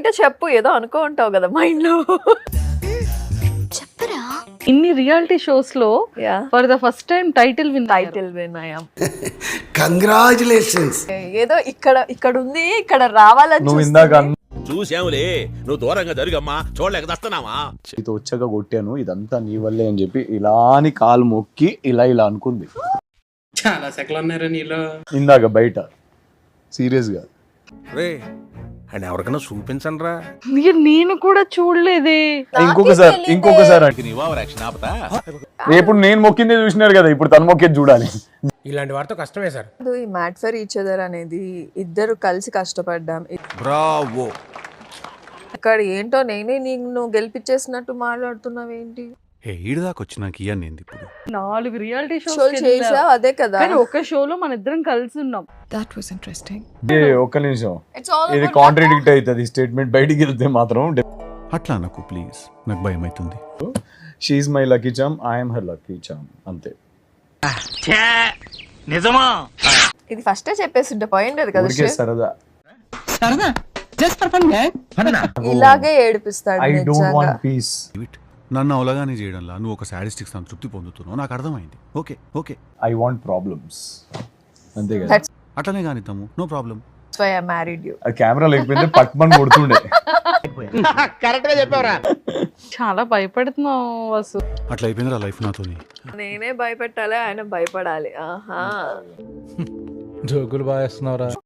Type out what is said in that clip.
ఏంటో చెప్పు, ఏదో అనుకో ఉంటావు కదా మైండ్ లో. చెప్పరా? ఇన్ని రియాలిటీ షోస్ లో yeah, for the first time title title win అయ్యాం. కంగ్రాచులేషన్స్. ఏదో ఇక్కడ ఉంది, ఇక్కడ రావాలని నువ్వు ఇందాక చూస్తుంది. చూసాములే, నువ్వు దూరంగా జరుగమ్మా, చూడలేక దస్తున్నావా. ఇది వచ్చాక కొట్టాను, ఇదంతా నీ వల్లే అని చెప్పి ఇలా అని కాలు మొక్కి ఇలా అనుకుంది చాలా సెకలు ఉన్నారా నీలో? ఇందాక బయట సీరియస్ గా. రే అండ్ ఎవరికైనా చూపించండి రా. నేను కూడా చూడలేదే. ఇంకొకసారి అంటే యాక్షన్ ఆపతా. ఇప్పుడు నేను మొక్కిందే చూసినారు కదా, ఇప్పుడు తను మొక్కేది చూడాలి. ఇలాంటి వారితో కష్టమే సార్. ఈ మ్యాట్ ఫర్ ఈచ్ అదర్ అనేది ఇద్దరు కలిసి కష్టపడ్డాం. బ్రావో. ఇక్కడ ఏంటో నేనే నిన్ను గెలిపించేసినట్టు మాట్లాడుతున్నావేంటి? ఈడు దాకా వచ్చినాక ఇయ్యండి ఇప్పుడు 4 రియాలిటీ షో షోస్ చేసా, అదే కదా. ఒక షోలో మన ఇద్దరం కలిసి ఉన్నాం. That was interesting. ఒక్క నిమిషం, It's all ఇది about కాంట్రడిక్ట్ అవుతుంది స్టేట్మెంట్. బయటికి వెళ్తే మాత్రం అట్లా నాకు ప్లీజ్, నాకు భయం అవుతుంది. She my lucky charm, I'm her lucky charm, అంతే. నిజమా? ఇది ఫస్టే చెప్పేసింటే పోయిండేది కదా. ఊరికే సరదా. సరదా, జస్ట్ ఫర్ ఫన్. ఇలాగే ఏడిపిస్తాడు ఐ డోంట్ నిజంగా. Want peace. నన్ను అవలగానే చేయడంలా నువ్వు ఒక సాడిస్టిక్ సంతృప్తి పొందుతున్నావు, నాకు అర్థమైంది. Okay okay, I want problems, అంతే కదా. That's అట్లనే కానిద్దాము, no problem. why I married you. ఆ కెమెరా లేకపోతే పట్మని కొడుతుండే. కరెక్ట్ గా చెప్పావరా? చాలా భయపడుతున్నావు వసు. అట్లా అయిపోయిందిరా లైఫ్ నాతోని. నేనే భయపెట్టాలి, ఆయన భయపడాలి. ఆహా, జోకులు బాగా వేస్తున్నావురా.